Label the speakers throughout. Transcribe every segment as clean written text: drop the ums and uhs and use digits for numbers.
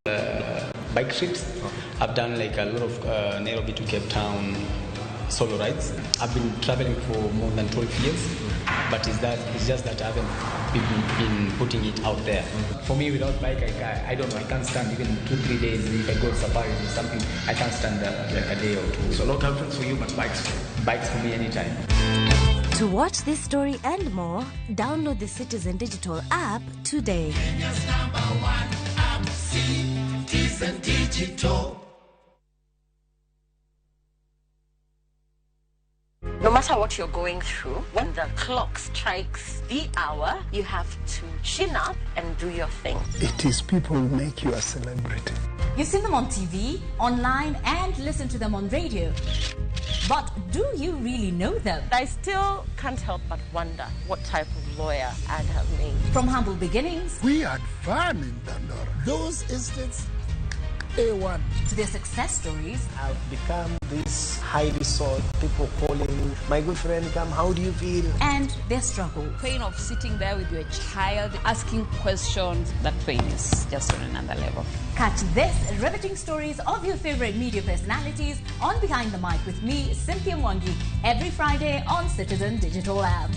Speaker 1: Bike trips. I've done like a lot of Nairobi to Cape Town solo rides. I've been traveling for more than 12 years, but it's just that I haven't been putting it out there.
Speaker 2: For me, without bike, I don't know, I can't stand even 2-3 days. If I go safari or something, I can't stand like a day or two. So long options for you, but bikes for me anytime.
Speaker 3: To watch this story and more, download the Citizen Digital app today.
Speaker 4: Kenya's #1 app, Citizen Digital.
Speaker 5: No matter what you're going through, when the clock strikes the hour, you have to chin up and do your thing.
Speaker 6: It is people who make you a celebrity.
Speaker 7: You've seen them on TV, online, and listen to them on radio. But do you really know them?
Speaker 5: I still can't help but wonder what type of lawyer I'd have made.
Speaker 7: From humble beginnings,
Speaker 6: We had fun in Dandora.
Speaker 8: Those estates, A1.
Speaker 7: to their success stories,
Speaker 8: I've become this highly sought, people calling, my good friend, come, how do you feel?
Speaker 7: and their struggle.
Speaker 9: Pain of sitting there with your child, asking questions, that pain is just on another level.
Speaker 7: Catch this riveting stories of your favorite media personalities on Behind the Mic with me, Cynthia Mwangi, every Friday on Citizen Digital app.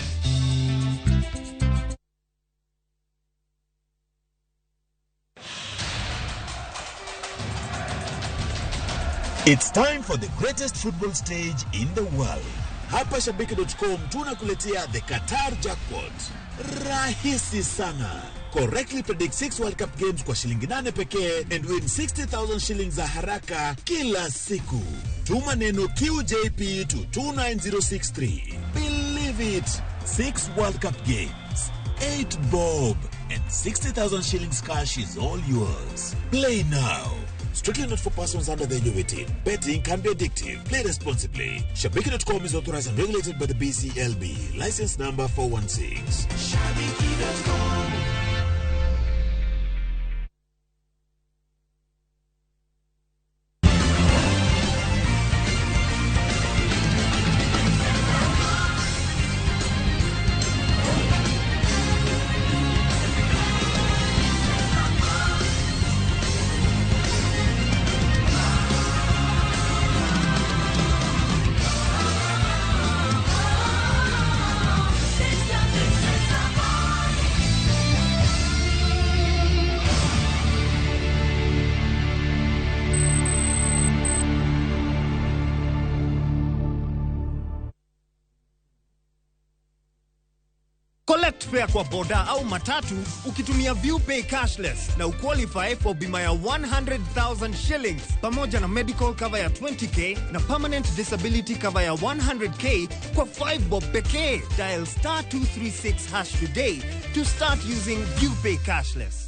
Speaker 10: It's time for the greatest football stage in the world. Hapa Shabiki.com tunakuletea the Qatar jackpot. Rahisi sana. Correctly predict 6 World Cup games kwa shilingi 8 pekee and win 60,000 shillings za haraka kila siku. Tuma neno QJP to 29063. Believe it. 6 World Cup games, 8 bob, and 60,000 shillings cash is all yours. Play now. Strictly not for persons under the age of 18. Betting can be addictive. Play responsibly. Shabiki.com is authorized and regulated by the BCLB. License number 416.
Speaker 4: Shabiki.com.
Speaker 11: Collect fare kwa boda au matatu ukitumia ViewPay cashless na uqualify for bima ya 100,000 shillings pamoja na medical cover ya 20k na permanent disability cover ya 100k kwa 5 bob pekee. Dial *236# today to start using ViewPay cashless.